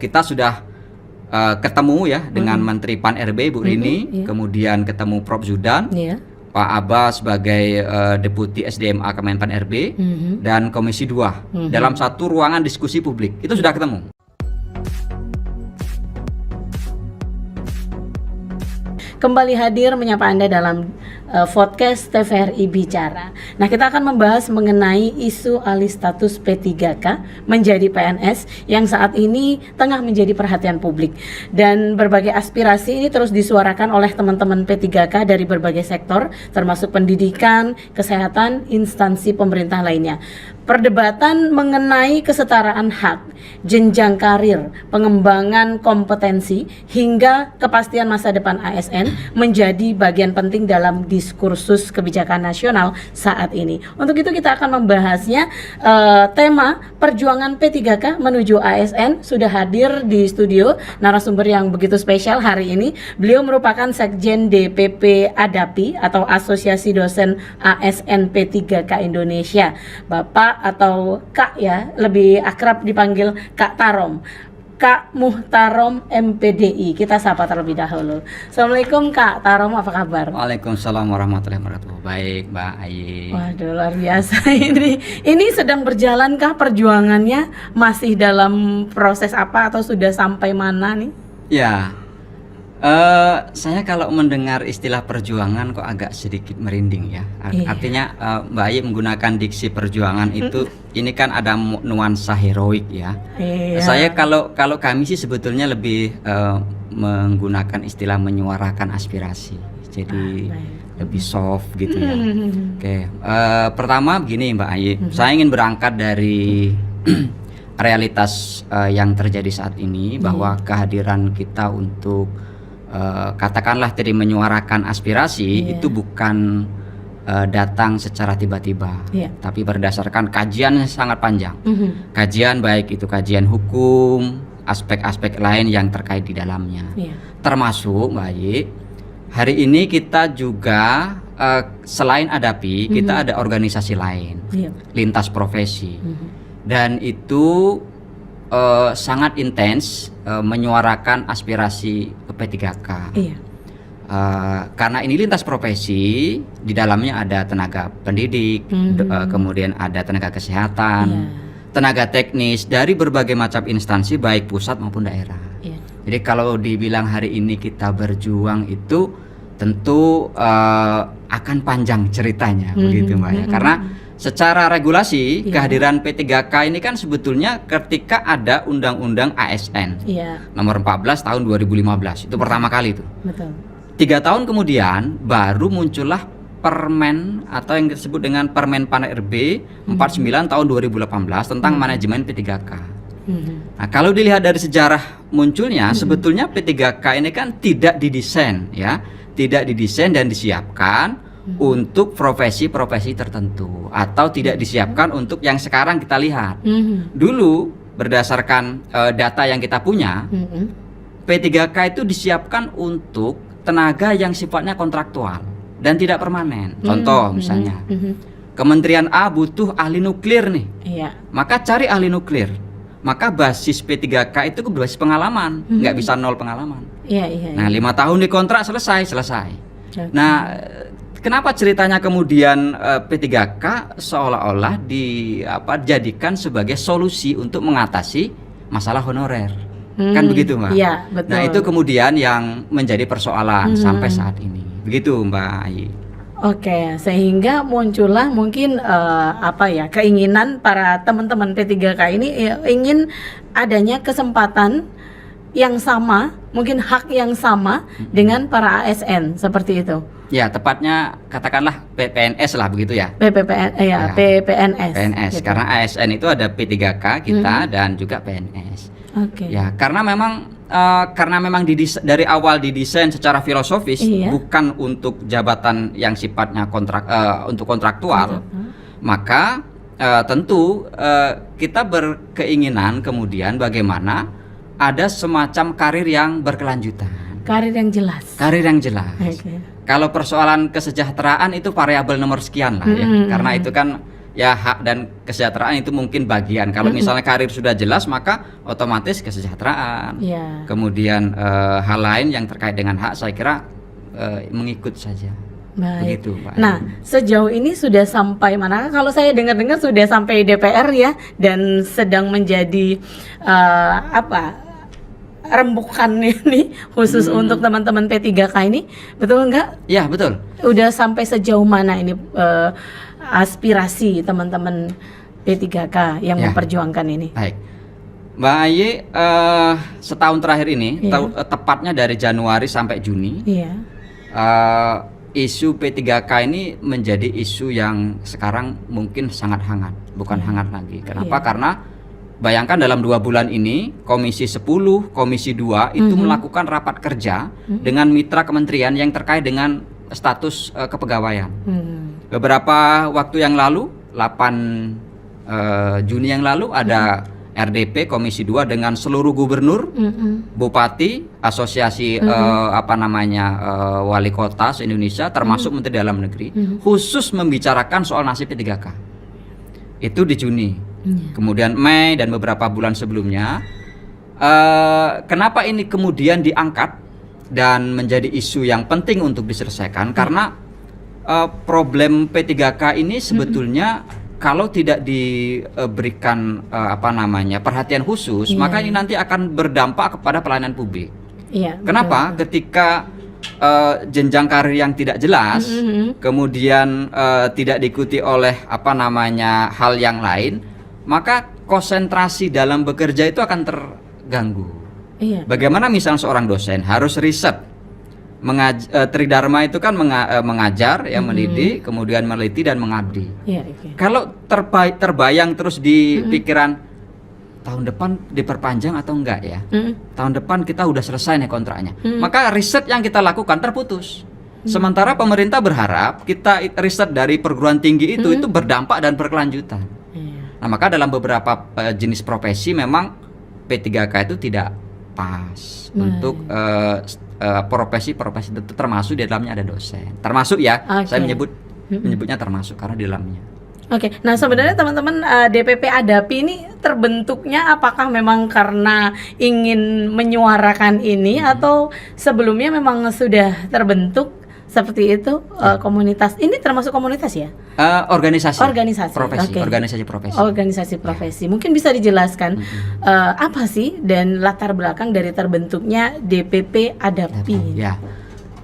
kita sudah ketemu ya dengan Menteri Pan RB Bu Rini, kemudian ketemu Prof Zudan, Pak Abbas sebagai Deputi SDMA Kemenpan RB, dan Komisi 2 dalam satu ruangan diskusi publik. Itu sudah ketemu. Kembali hadir menyapa Anda dalam podcast TVRI Bicara. Nah, kita akan membahas mengenai isu alih status P3K menjadi PNS yang saat ini tengah menjadi perhatian publik. Dan berbagai aspirasi ini terus disuarakan oleh teman-teman P3K dari berbagai sektor, termasuk pendidikan, kesehatan, instansi pemerintah lainnya. Perdebatan mengenai kesetaraan hak, jenjang karir, pengembangan kompetensi, hingga kepastian masa depan ASN menjadi bagian penting dalam diskursus kebijakan nasional saat ini. Untuk itu kita akan membahasnya. Tema perjuangan P3K menuju ASN sudah hadir di studio narasumber yang begitu spesial hari ini. Beliau merupakan Sekjen DPP ADAPI atau Asosiasi Dosen ASN P3K Indonesia, Bapak atau Kak ya, lebih akrab dipanggil Kak Tarom, Kak Muhtarom MPDI. Kita sapa terlebih dahulu. Assalamualaikum Kak Tarom, apa kabar? Waalaikumsalam warahmatullahi wabarakatuh. Baik Mbak Ayi. Waduh, luar biasa. Ini sedang berjalankah perjuangannya? Masih dalam proses apa atau sudah sampai mana nih? Ya, saya kalau mendengar istilah perjuangan kok agak sedikit merinding ya. Artinya Mbak Ayi menggunakan diksi perjuangan itu, ini kan ada nuansa heroik ya. Saya kalau kami sih sebetulnya lebih menggunakan istilah menyuarakan aspirasi. Jadi lebih soft gitu ya. Oke, pertama begini Mbak Ayi, saya ingin berangkat dari realitas yang terjadi saat ini, bahwa kehadiran kita untuk katakanlah tadi menyuarakan aspirasi itu bukan datang secara tiba-tiba, tapi berdasarkan kajian yang sangat panjang. Kajian baik itu kajian hukum, aspek-aspek lain yang terkait di dalamnya. Termasuk Mbak Ayi, hari ini kita juga selain ADAPI, kita ada organisasi lain, lintas profesi, dan itu sangat intens menyuarakan aspirasi P3K. Karena ini lintas profesi, di dalamnya ada tenaga pendidik, kemudian ada tenaga kesehatan, tenaga teknis dari berbagai macam instansi baik pusat maupun daerah. Jadi kalau dibilang hari ini kita berjuang itu tentu akan panjang ceritanya, begitu Mbak ya. Karena secara regulasi kehadiran P3K ini kan sebetulnya ketika ada Undang-Undang ASN nomor 14 tahun 2015 itu pertama kali itu. 3 tahun kemudian baru muncullah Permen atau yang disebut dengan Permen Pan RB 49 tahun 2018 tentang manajemen P3K. Nah, kalau dilihat dari sejarah munculnya, sebetulnya P3K ini kan tidak didesain ya, tidak didesain dan disiapkan untuk profesi-profesi tertentu, atau tidak disiapkan untuk yang sekarang kita lihat. Dulu berdasarkan data yang kita punya, P3K itu disiapkan untuk tenaga yang sifatnya kontraktual dan tidak permanen. Contoh misalnya, Kementerian A butuh ahli nuklir nih, maka cari ahli nuklir. Maka basis P3K itu berbasis pengalaman, nggak bisa nol pengalaman. Nah, 5 tahun dikontrak selesai. Nah, kenapa ceritanya kemudian P3K seolah-olah dijadikan sebagai solusi untuk mengatasi masalah honorer, kan begitu Mbak? Iya, betul. Nah, itu kemudian yang menjadi persoalan sampai saat ini, begitu Mbak Ayi. Oke, sehingga muncullah mungkin keinginan para teman-teman P3K ini ingin adanya kesempatan yang sama, mungkin hak yang sama dengan para ASN, seperti itu. Ya, tepatnya katakanlah PPNS lah begitu ya. PPNS. Gitu. Karena ASN itu ada P3K kita dan juga PNS. Ya, karena memang dari awal didesain secara filosofis, bukan untuk jabatan yang sifatnya untuk kontraktual, maka tentu kita berkeinginan kemudian bagaimana ada semacam karir yang berkelanjutan, karir yang jelas. Kalau persoalan kesejahteraan itu variabel nomor sekian lah ya, karena itu kan ya hak dan kesejahteraan itu mungkin bagian. Kalau misalnya karir sudah jelas, maka otomatis kesejahteraan. Kemudian hal lain yang terkait dengan hak, saya kira mengikut saja. Baik. Begitu, Pak. Nah, sejauh ini sudah sampai mana? Kalau saya dengar-dengar sudah sampai DPR ya, dan sedang menjadi rembukan ini khusus untuk teman-teman P3K ini, betul nggak? Ya, betul. Udah sampai sejauh mana ini aspirasi teman-teman P3K yang memperjuangkan ini? Baik, Mbak Aye, setahun terakhir ini, tepatnya dari Januari sampai Juni, isu P3K ini menjadi isu yang sekarang mungkin sangat hangat, bukan hangat lagi. Kenapa? Karena bayangkan dalam 2 bulan ini Komisi 10, Komisi 2 itu melakukan rapat kerja dengan mitra kementerian yang terkait dengan status kepegawaian. Beberapa waktu yang lalu, 8 Juni yang lalu, ada RDP Komisi 2 dengan seluruh gubernur, bupati, asosiasi wali kota se-Indonesia, termasuk Menteri Dalam Negeri, khusus membicarakan soal nasib P3K. Itu di Juni. Kemudian Mei dan beberapa bulan sebelumnya. Kenapa ini kemudian diangkat dan menjadi isu yang penting untuk diselesaikan? Karena problem P3K ini sebetulnya kalau tidak diberikan perhatian khusus, maka ini nanti akan berdampak kepada pelayanan publik. Kenapa? Ketika jenjang karir yang tidak jelas, kemudian tidak diikuti oleh hal yang lain, maka konsentrasi dalam bekerja itu akan terganggu. Bagaimana misalnya seorang dosen harus riset, Tridharma itu kan mengajar, mendidik, kemudian meneliti dan mengabdi. Kalau terbayang terus di pikiran, tahun depan diperpanjang atau enggak ya? Tahun depan kita udah selesai nih kontraknya. Maka riset yang kita lakukan terputus. Sementara pemerintah berharap kita riset dari perguruan tinggi itu berdampak dan berkelanjutan. Nah, maka dalam beberapa jenis profesi memang P3K itu tidak pas untuk profesi-profesi itu, termasuk di dalamnya ada dosen. Termasuk ya, saya menyebutnya termasuk karena di dalamnya. Nah sebenarnya teman-teman DPP Adapi ini terbentuknya apakah memang karena ingin menyuarakan ini atau sebelumnya memang sudah terbentuk seperti itu? Komunitas ini termasuk komunitas ya? Organisasi profesi. Organisasi profesi. Mungkin bisa dijelaskan apa sih dan latar belakang dari terbentuknya DPP Adapi?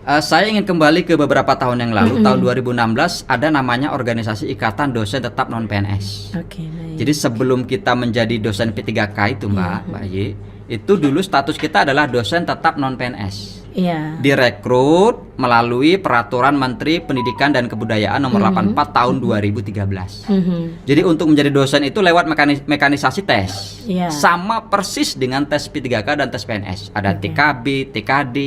Saya ingin kembali ke beberapa tahun yang lalu. Tahun 2016 ada namanya Organisasi Ikatan Dosen Tetap Non PNS. Jadi sebelum kita menjadi dosen P3K itu Mbak Aye, itu dulu status kita adalah dosen tetap non PNS. Direkrut melalui Peraturan Menteri Pendidikan dan Kebudayaan nomor 84 tahun 2013. Jadi untuk menjadi dosen itu lewat mekanisasi tes. Sama persis dengan tes P3K dan tes PNS. Ada TKB, TKD.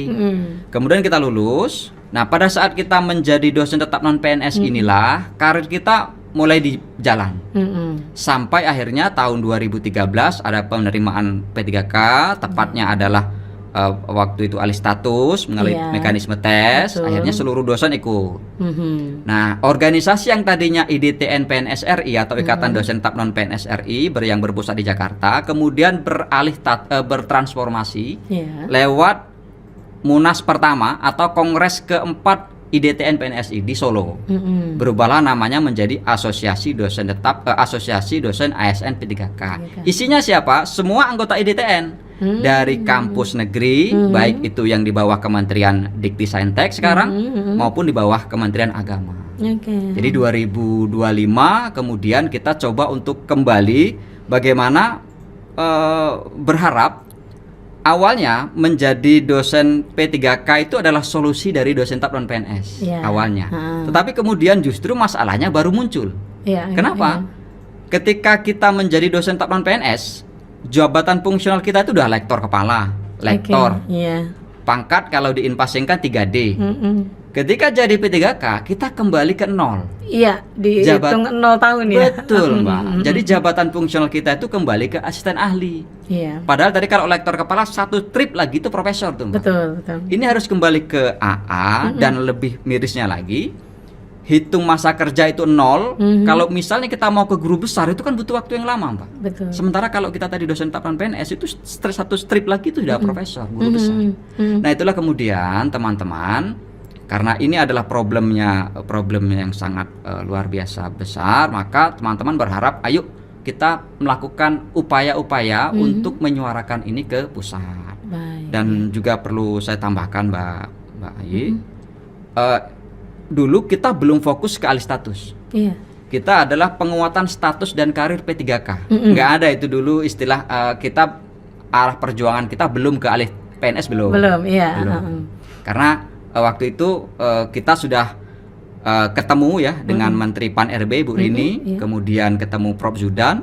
Kemudian kita lulus. Nah, pada saat kita menjadi dosen tetap non PNS inilah karir kita mulai di jalan. Sampai akhirnya tahun 2013 ada penerimaan P3K, tepatnya adalah waktu itu alih status melalui mekanisme tes. Akhirnya seluruh dosen ikut. Nah, organisasi yang tadinya IDTN PNS RI atau Ikatan Dosen Tetap Non PNS RI yang berpusat di Jakarta, kemudian bertransformasi lewat Munas pertama atau Kongres keempat IDTN PNSI di Solo. Berubahlah namanya menjadi Asosiasi Dosen Tetap, Asosiasi Dosen ASN P3K. Isinya siapa? Semua anggota IDTN dari kampus negeri, baik itu yang di bawah Kementerian Dikti Saintek sekarang maupun di bawah Kementerian Agama. Jadi 2025 kemudian kita coba untuk kembali bagaimana berharap awalnya menjadi dosen P3K itu adalah solusi dari dosen tetap non PNS awalnya. Tetapi kemudian justru masalahnya baru muncul. Kenapa? Ketika kita menjadi dosen tetap non PNS, jabatan fungsional kita itu udah lektor kepala, lektor. Pangkat kalau diinpasingkan 3D. Ketika jadi P3K, kita kembali ke nol. Dihitung 0 tahun ya. Betul, Mbak. Jadi jabatan fungsional kita itu kembali ke asisten ahli. Padahal tadi kalau lektor kepala 1 trip lagi itu profesor tuh, Mbak. Betul. Ini harus kembali ke AA dan lebih mirisnya lagi, hitung masa kerja itu 0. Kalau misalnya kita mau ke guru besar itu kan butuh waktu yang lama, Pak. Betul. Sementara kalau kita tadi dosen tetapkan PNS itu satu strip lagi itu sudah profesor, guru besar. Nah, itulah kemudian teman-teman, karena ini adalah problemnya yang sangat luar biasa besar, maka teman-teman berharap ayo kita melakukan upaya-upaya untuk menyuarakan ini ke pusat. Baik. Dan juga perlu saya tambahkan Mbak Ayi, dulu kita belum fokus ke alih status. Iya. Kita adalah penguatan status dan karir P3K. Nggak ada itu dulu istilah kita, arah perjuangan kita belum ke alih PNS belum. Belum, iya. Belum. Karena waktu itu kita sudah ketemu ya dengan Menteri Pan RB Bu Rini, kemudian ketemu Prof Zudan,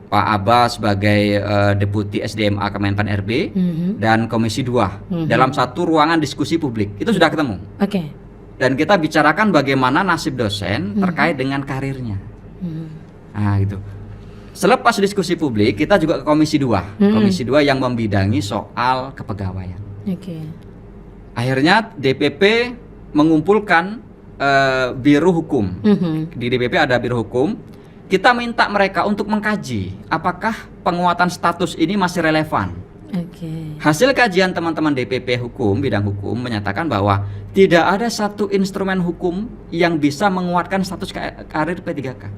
Pak Abbas sebagai Deputi SDMA Kemenpan RB, dan Komisi 2 dalam satu ruangan diskusi publik. Itu sudah ketemu. Oke. Dan kita bicarakan bagaimana nasib dosen terkait dengan karirnya. Nah, gitu. Selepas diskusi publik, kita juga ke Komisi 2. Komisi 2 yang membidangi soal kepegawaian. Oke. Akhirnya DPP mengumpulkan Biro Hukum. Di DPP ada Biro Hukum. Kita minta mereka untuk mengkaji apakah penguatan status ini masih relevan. Hasil kajian teman-teman DPP Hukum, bidang hukum, menyatakan bahwa tidak ada satu instrumen hukum yang bisa menguatkan status karir P3K.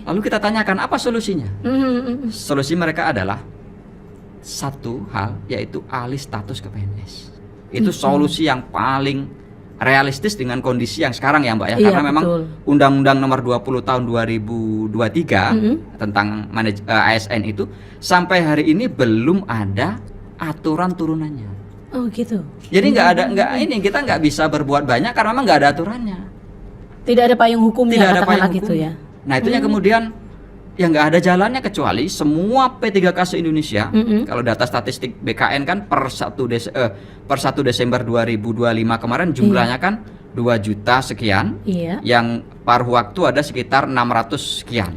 Lalu kita tanyakan apa solusinya? Solusi mereka adalah satu hal, yaitu alih status ke PNS. Itu solusi yang paling realistis dengan kondisi yang sekarang ya Mbak ya. Karena memang Undang-Undang Nomor 20 Tahun 2023 tentang ASN itu sampai hari ini belum ada aturan turunannya. Oh gitu. Jadi kita nggak bisa berbuat banyak karena memang nggak ada aturannya. Tidak ada payung hukumnya. Tidak ada payung gitu hukum. Ya. Nah itunya kemudian yang nggak ada jalannya kecuali semua P3K se-Indonesia. Kalau data statistik BKN kan per 1 Desember 2025 kemarin jumlahnya kan 2 juta sekian. Yang paruh waktu ada sekitar 600 sekian.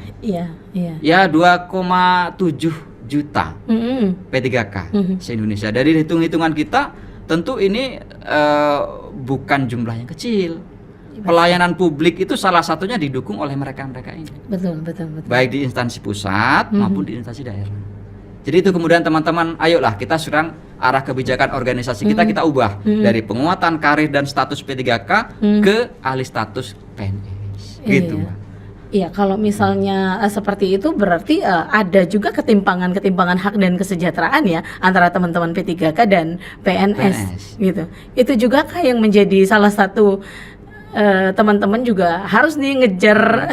Ya 2,7 juta P3K se-Indonesia. Dari hitung-hitungan kita tentu ini bukan jumlah yang kecil. Pelayanan publik itu salah satunya didukung oleh mereka-mereka ini. Betul. Baik di instansi pusat maupun di instansi daerah. Jadi itu kemudian teman-teman, ayolah kita serang arah kebijakan organisasi kita ubah dari penguatan karir dan status P3K ke alih status PNS. Gitu. Iya, kalau misalnya seperti itu berarti ada juga ketimpangan hak dan kesejahteraan ya antara teman-teman P3K dan PNS. Gitu. Itu juga yang menjadi salah satu teman-teman juga harus nih ngejar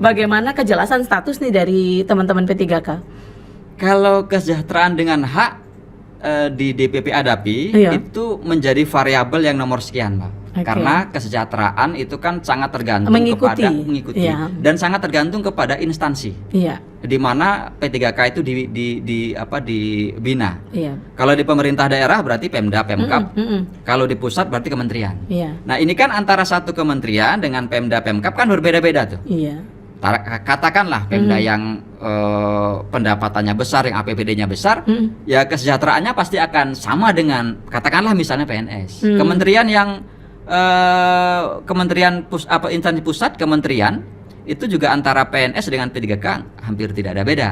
bagaimana kejelasan status nih dari teman-teman P3K. Kalau kesejahteraan dengan hak di DPP Adapi itu menjadi variabel yang nomor sekian, Pak. Karena kesejahteraan itu kan sangat tergantung mengikuti dan sangat tergantung kepada instansi. Di mana P3K itu dibina. Kalau di pemerintah daerah berarti Pemda, Pemkab. Kalau di pusat berarti kementerian. Nah, ini kan antara satu kementerian dengan Pemda, Pemkab kan berbeda-beda tuh. Katakanlah Pemda yang pendapatannya besar, yang APBD-nya besar, ya kesejahteraannya pasti akan sama dengan katakanlah misalnya PNS. Kementerian yang instansi pusat, kementerian itu juga antara PNS dengan P3K hampir tidak ada beda.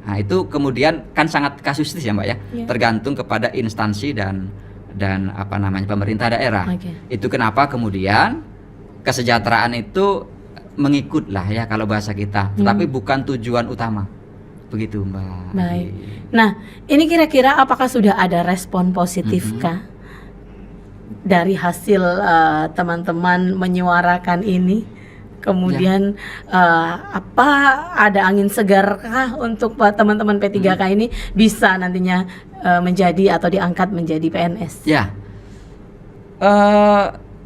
Nah, itu kemudian kan sangat kasuistis ya Mbak ya. Tergantung kepada instansi dan pemerintah daerah. Itu kenapa kemudian kesejahteraan itu mengikut lah ya kalau bahasa kita, tetapi bukan tujuan utama. Begitu Mbak. Baik. Nah, ini kira-kira apakah sudah ada respon positif kah dari hasil teman-teman menyuarakan ini? Kemudian apa ada angin segar kah untuk teman-teman P3K ini bisa nantinya menjadi atau diangkat menjadi PNS? Ya.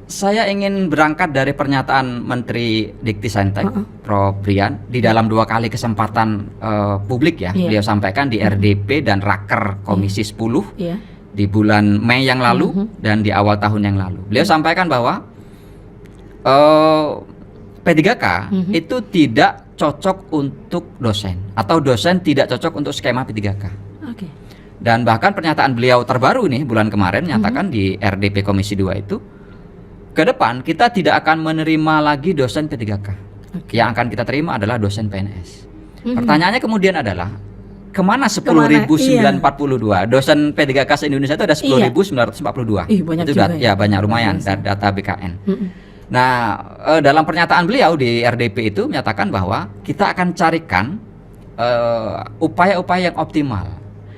Saya ingin berangkat dari pernyataan Menteri Diktisaintek Prof Brian di dalam 2 kali kesempatan publik ya. Beliau sampaikan di RDP dan Raker Komisi 10 di bulan Mei yang lalu dan di awal tahun yang lalu. Beliau sampaikan bahwa P3K itu tidak cocok untuk dosen atau dosen tidak cocok untuk skema P3K. Dan bahkan pernyataan beliau terbaru nih bulan kemarin menyatakan di RDP Komisi 2 itu ke depan kita tidak akan menerima lagi dosen P3K. Yang akan kita terima adalah dosen PNS. Pertanyaannya kemudian adalah kemana 10.942? Dosen P3K se-Indonesia itu ada 10.942. Banyak itu juga ya banyak lumayan data BKN. Nah, dalam pernyataan beliau di RDP itu menyatakan bahwa kita akan carikan upaya-upaya yang optimal.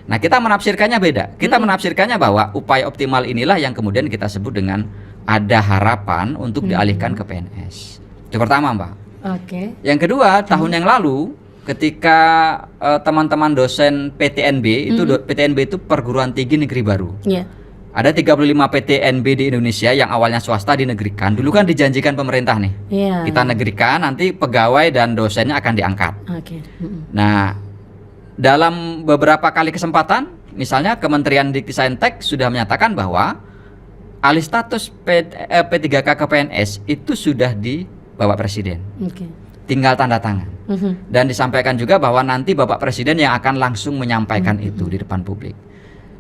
Nah, kita menafsirkannya beda. Kita menafsirkannya bahwa upaya optimal inilah yang kemudian kita sebut dengan ada harapan untuk dialihkan ke PNS. Itu pertama, Mbak. Yang kedua, tahun yang lalu ketika teman-teman dosen PTNB itu PTNB itu perguruan tinggi negeri baru. Ada 35 PTNB di Indonesia yang awalnya swasta dinegrikan. Dulu kan dijanjikan pemerintah nih. Kita negrikan, nanti pegawai dan dosennya akan diangkat. Nah, dalam beberapa kali kesempatan, misalnya Kementerian Dikti-Saintek sudah menyatakan bahwa alih status P3K ke PNS itu sudah di Bapak Presiden. Tinggal tanda tangan. Dan disampaikan juga bahwa nanti Bapak Presiden yang akan langsung menyampaikan itu di depan publik.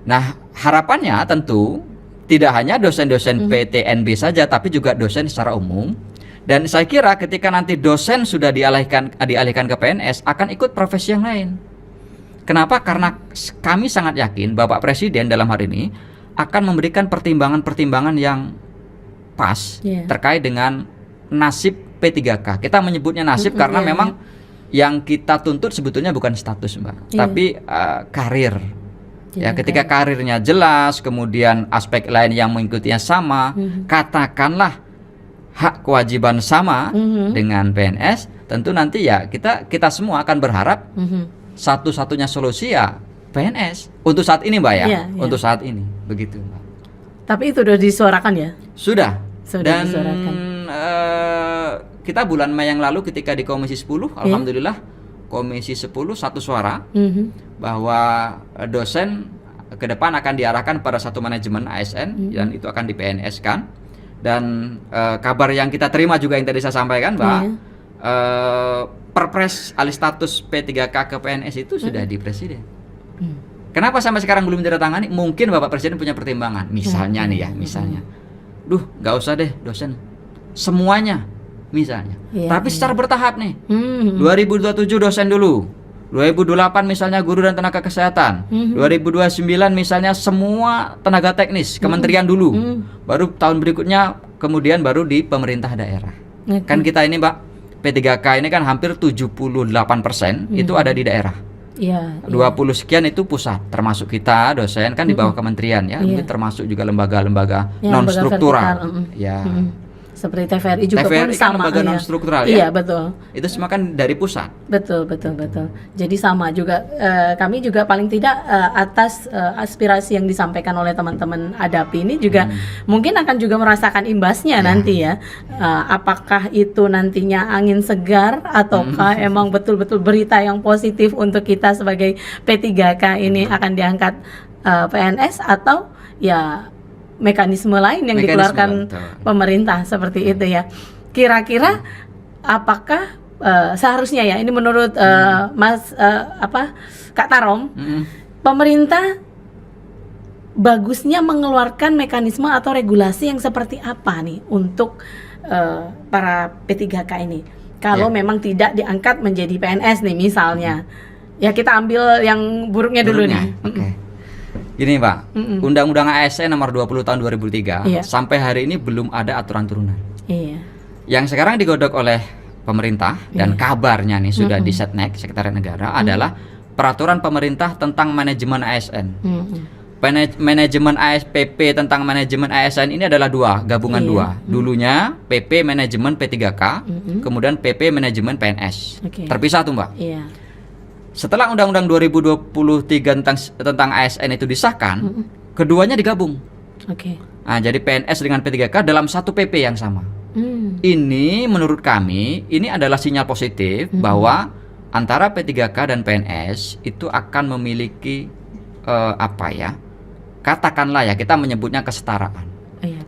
Nah, harapannya tentu tidak hanya dosen-dosen PTNB saja, tapi juga dosen secara umum. Dan saya kira ketika nanti dosen sudah dialihkan ke PNS, akan ikut profesi yang lain. Kenapa? Karena kami sangat yakin Bapak Presiden dalam hal ini akan memberikan pertimbangan-pertimbangan yang pas terkait dengan nasib P3K. Kita menyebutnya nasib karena memang yang kita tuntut sebetulnya bukan status, Mbak, tapi karir. Ya, ketika karirnya jelas, kemudian aspek lain yang mengikutinya sama, katakanlah hak kewajiban sama dengan PNS, tentu nanti ya kita semua akan berharap satu-satunya solusi ya PNS untuk saat ini, Mbak, ya. Untuk saat ini begitu, Mbak. Tapi itu sudah disuarakan ya? Sudah dan disuarakan. Kita bulan Mei yang lalu ketika di Komisi 10, alhamdulillah Komisi 10 satu suara bahwa dosen ke depan akan diarahkan pada satu manajemen ASN dan itu akan di PNS kan. Dan kabar yang kita terima juga yang tadi saya sampaikan, Mbak, Perpres alih status P3K ke PNS itu sudah di Presiden. Kenapa sampai sekarang belum ditandatangani? Mungkin Bapak Presiden punya pertimbangan. Misalnya nih ya, misalnya, nggak usah deh dosen semuanya, misalnya. Tapi secara bertahap nih. 2027 dosen dulu. 2028 misalnya guru dan tenaga kesehatan. 2029 misalnya semua tenaga teknis, kementerian dulu. Baru tahun berikutnya kemudian baru di pemerintah daerah. Kan kita ini, Mbak, P3K ini kan hampir 78% itu ada di daerah. 20 sekian itu pusat, termasuk kita dosen kan di bawah kementerian ya, mungkin termasuk juga lembaga-lembaga non struktural. Seperti TVRI juga pun sama, lembaga non struktural ya. Iya, betul. Itu semua kan dari pusat. Betul. Jadi sama juga kami juga paling tidak atas aspirasi yang disampaikan oleh teman-teman ADAPI ini juga mungkin akan juga merasakan imbasnya nanti ya. Apakah itu nantinya angin segar ataukah emang betul-betul berita yang positif untuk kita sebagai P3K ini akan diangkat PNS atau ya mekanisme lain yang dikeluarkan pemerintah seperti itu ya. Kira-kira apakah seharusnya ya ini menurut Kak Tarom, pemerintah bagusnya mengeluarkan mekanisme atau regulasi yang seperti apa nih untuk para P3K ini? Kalau memang tidak diangkat menjadi PNS nih misalnya. Ya kita ambil yang buruknya dulu nih. Gini, Pak, Undang-Undang ASN nomor 20 tahun 2003 sampai hari ini belum ada aturan turunan. Yang sekarang digodok oleh pemerintah dan kabarnya nih sudah di Setnek, Sekretariat Negara adalah peraturan pemerintah tentang manajemen ASN. Manajemen ASPP tentang manajemen ASN ini adalah gabungan dua. Dulunya PP manajemen P3K, kemudian PP manajemen PNS. Terpisah tuh, Mbak. Setelah Undang-Undang 2023 tentang ASN itu disahkan, keduanya digabung. Nah, jadi PNS dengan P3K dalam satu PP yang sama. Ini menurut kami ini adalah sinyal positif bahwa antara P3K dan PNS itu akan memiliki katakanlah ya kita menyebutnya kesetaraan.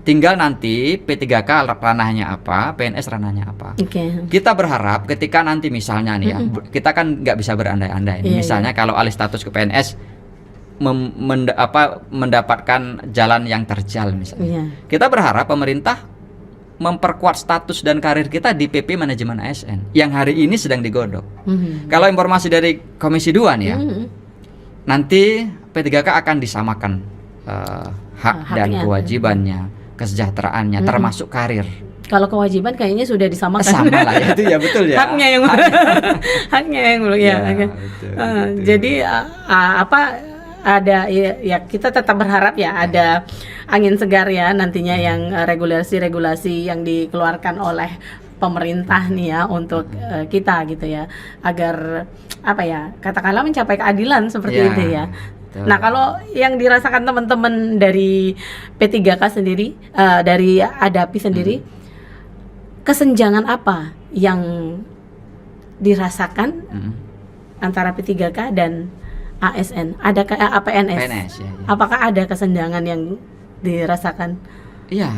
Tinggal nanti P3K ranahnya apa, PNS ranahnya apa. Kita berharap ketika nanti misalnya nih ya, kita kan nggak bisa berandai-andai. Misalnya kalau alih status ke PNS mendapatkan jalan yang terjal misalnya. Kita berharap pemerintah memperkuat status dan karir kita di PP Manajemen ASN yang hari ini sedang digodok. Kalau informasi dari Komisi 2 nih ya, nanti P3K akan disamakan hak dan kewajibannya, kesejahteraannya, termasuk karir. Kalau kewajiban kayaknya sudah disamakan. Sama lah ya, itu ya betul ya. Haknya yang haknya yang belum ya. Betul. Jadi ada ya kita tetap berharap ya ada angin segar ya nantinya yang regulasi-regulasi yang dikeluarkan oleh pemerintah nih ya untuk kita gitu ya, agar katakanlah mencapai keadilan seperti itu ya. Betul. Nah, kalau yang dirasakan teman-teman dari P3K sendiri, dari ADAPI sendiri, kesenjangan apa yang dirasakan antara P3K dan ASN? Ada PNS? PNS ya. Apakah ada kesenjangan yang dirasakan? Iya.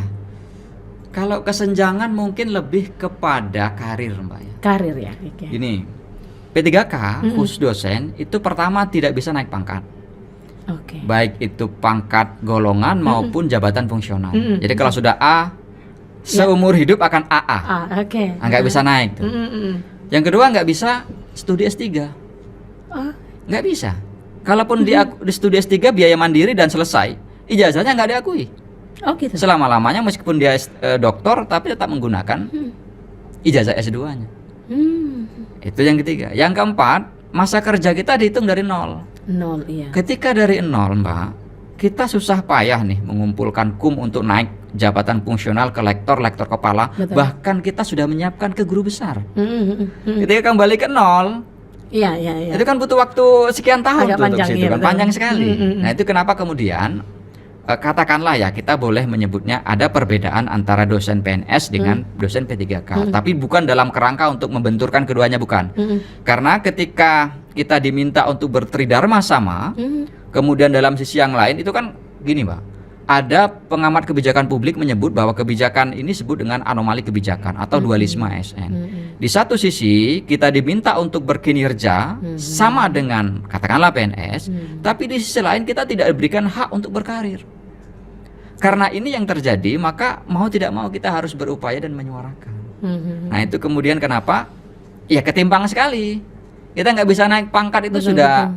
Kalau kesenjangan mungkin lebih kepada karir, Mbak ya. Karir ya. Okay. Gini, P3K khusus dosen itu pertama tidak bisa naik pangkat. Baik itu pangkat golongan maupun jabatan fungsional. Jadi kalau sudah A, seumur hidup akan AA. Nggak bisa naik tuh. Yang kedua nggak bisa studi S3. Nggak bisa. Kalaupun dia di studi S3 biaya mandiri dan selesai, ijazahnya nggak diakui. Gitu. Selama-lamanya meskipun dia doktor tapi tetap menggunakan ijazah S2-nya. Itu yang ketiga. Yang keempat, masa kerja kita dihitung dari nol. Iya. Ketika dari nol, Mbak, kita susah payah nih mengumpulkan kum untuk naik jabatan fungsional ke lektor kepala. Betul. Bahkan kita sudah menyiapkan ke guru besar. Ketika kembali ke nol, iya. itu kan butuh waktu sekian tahun tuh untuk situ, kan panjang sekali. Nah, itu kenapa kemudian katakanlah ya kita boleh menyebutnya ada perbedaan antara dosen PNS dengan dosen P3K, tapi bukan dalam kerangka untuk membenturkan keduanya, bukan. Karena ketika kita diminta untuk bertridharma sama, kemudian dalam sisi yang lain itu kan gini, Mbak. Ada pengamat kebijakan publik menyebut bahwa kebijakan ini disebut dengan anomali kebijakan atau dualisme ASN. Di satu sisi kita diminta untuk berkinerja sama dengan katakanlah PNS, tapi di sisi lain kita tidak diberikan hak untuk berkarir. Karena ini yang terjadi, maka mau tidak mau kita harus berupaya dan menyuarakan. Nah, itu kemudian kenapa? Ya ketimpang sekali. Kita nggak bisa naik pangkat itu sudah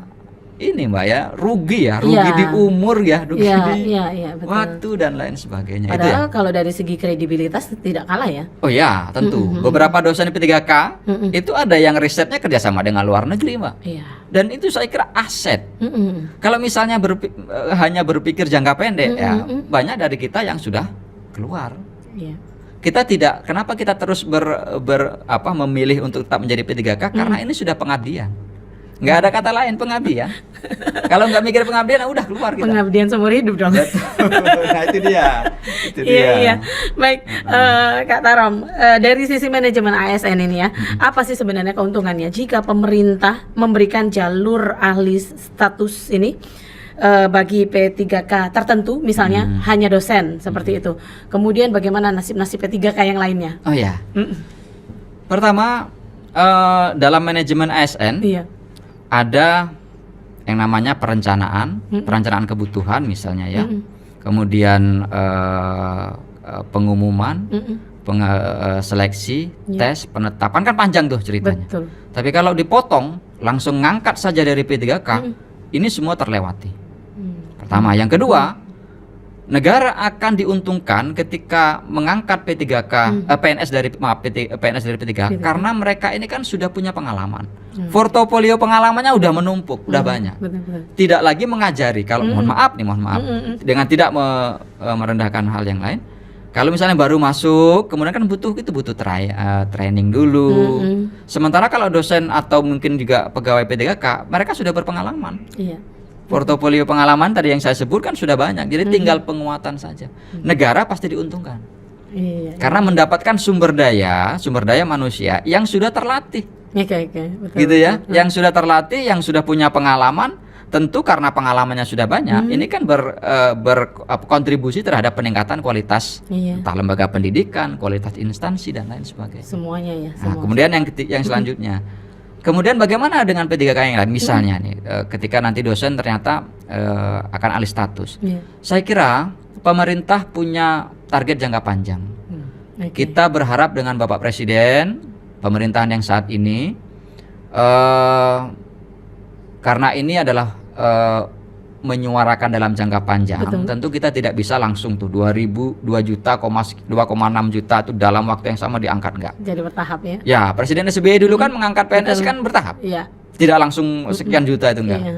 ini, Mbak ya, rugi di umur ya, rugi di betul. waktu dan lain sebagainya. Padahal kalau dari segi kredibilitas tidak kalah ya. Oh ya, tentu. Beberapa dosen P3K itu ada yang risetnya kerjasama dengan luar negeri, Mbak. Dan itu saya kira aset. Kalau misalnya hanya berpikir jangka pendek, ya banyak dari kita yang sudah keluar. Kita tidak. Kenapa kita terus memilih untuk tetap menjadi P3K? Karena ini sudah pengabdian. Nggak ada kata lain, pengabdian. Kalau nggak mikir pengabdian, udah keluar kita. Pengabdian seumur hidup dong. Nah, itu dia. Iya. Baik, Kak Tarom, dari sisi manajemen ASN ini ya, apa sih sebenarnya keuntungannya jika pemerintah memberikan jalur ahli status ini bagi P3K tertentu, misalnya hanya dosen seperti itu. Kemudian bagaimana nasib-nasib P3K yang lainnya? Oh ya. Pertama, dalam manajemen ASN. Ada yang namanya perencanaan kebutuhan misalnya ya, kemudian pengumuman, seleksi, tes, penetapan, kan panjang tuh ceritanya. Betul. Tapi kalau dipotong langsung ngangkat saja dari P3K, ini semua terlewati. Pertama, yang kedua, negara akan diuntungkan ketika mengangkat PNS dari P3K karena mereka ini kan sudah punya pengalaman. Portofolio pengalamannya udah menumpuk, udah banyak. Betul. Tidak lagi mengajari. Kalau mohon maaf, dengan tidak merendahkan hal yang lain. Kalau misalnya baru masuk, kemudian kan butuh training dulu. Sementara kalau dosen atau mungkin juga pegawai P3K, mereka sudah berpengalaman. Portofolio pengalaman tadi yang saya sebutkan sudah banyak, jadi tinggal penguatan saja. Negara pasti diuntungkan, karena mendapatkan sumber daya manusia yang sudah terlatih, betul, gitu ya, yang sudah terlatih, yang sudah punya pengalaman. Tentu karena pengalamannya sudah banyak, ini kan berkontribusi terhadap peningkatan kualitas entah lembaga pendidikan, kualitas instansi dan lain sebagainya. Semuanya ya. Nah, kemudian yang selanjutnya. Kemudian bagaimana dengan P3K yang lain? Misalnya nih, ketika nanti dosen ternyata akan alih status. Saya kira pemerintah punya target jangka panjang. Kita berharap dengan Bapak Presiden, pemerintahan yang saat ini, karena ini adalah menyuarakan dalam jangka panjang. Betul. Tentu kita tidak bisa langsung tuh 2 juta, 2,6 juta itu dalam waktu yang sama diangkat, enggak. Jadi bertahap ya. Ya, Presiden SBY dulu kan mengangkat PNS kan bertahap. Iya. Tidak langsung sekian juta itu enggak. Iya.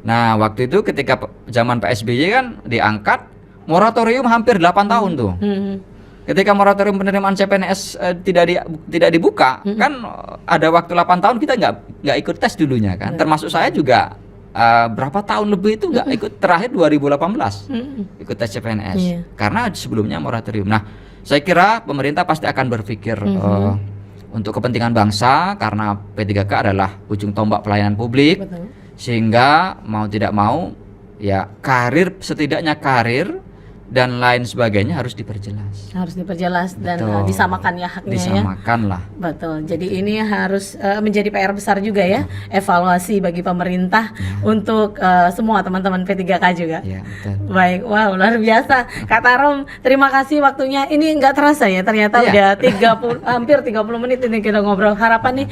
Nah, waktu itu ketika zaman Pak SBY kan diangkat, moratorium hampir 8 tahun tuh. Ketika moratorium penerimaan CPNS tidak dibuka, kan ada waktu 8 tahun kita nggak ikut tes dulunya kan. Termasuk saya juga berapa tahun lebih itu nggak ikut, terakhir 2018 ikut tes CPNS karena sebelumnya moratorium. Nah, saya kira pemerintah pasti akan berpikir untuk kepentingan bangsa, karena P3K adalah ujung tombak pelayanan publik. Betul. Sehingga mau tidak mau ya karir, setidaknya karir dan lain sebagainya harus diperjelas. Harus diperjelas dan Betul. disamakan ya haknya ya. Disamakan lah. Betul. Jadi ini harus menjadi PR besar juga ya, evaluasi bagi pemerintah untuk semua teman-teman P3K juga. Ya, betul. Baik, wow luar biasa. Kak Tarom, terima kasih waktunya. Ini nggak terasa ya, ternyata udah 30 hampir 30 menit ini kita ngobrol. Harapan nih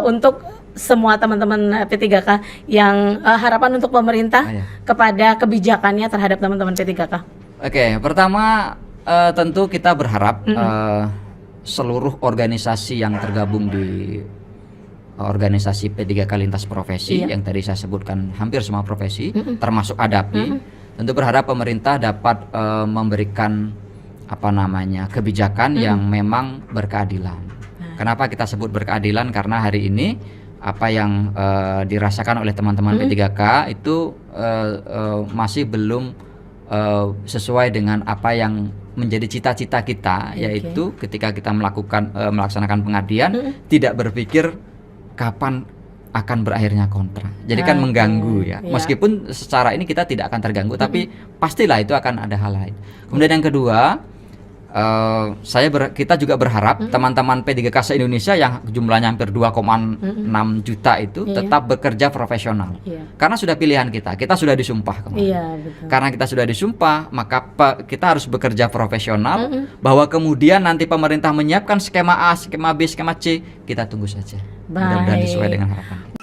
untuk semua teman-teman P3K yang harapan untuk pemerintah kepada kebijakannya terhadap teman-teman P3K. Oke, pertama tentu kita berharap seluruh organisasi yang tergabung di organisasi P3K lintas profesi yang tadi saya sebutkan, hampir semua profesi termasuk ADAPI, tentu berharap pemerintah dapat memberikan kebijakan yang memang berkeadilan. Kenapa kita sebut berkeadilan? Karena hari ini apa yang dirasakan oleh teman-teman P3K itu masih belum sesuai dengan apa yang menjadi cita-cita kita, yaitu ketika kita melaksanakan pengabdian tidak berpikir kapan akan berakhirnya kontrak. Jadi kan mengganggu ya. Meskipun secara ini kita tidak akan terganggu, tapi pastilah itu akan ada hal lain. Kemudian yang kedua, kita juga berharap teman-teman P3K se-Indonesia yang jumlahnya hampir 2,6 juta itu tetap bekerja profesional. Karena sudah pilihan kita sudah disumpah kemarin. Betul. Karena kita sudah disumpah, maka kita harus bekerja profesional. Bahwa kemudian nanti pemerintah menyiapkan skema A, skema B, skema C, kita tunggu saja. Mudah-mudahan sesuai dengan harapan kita.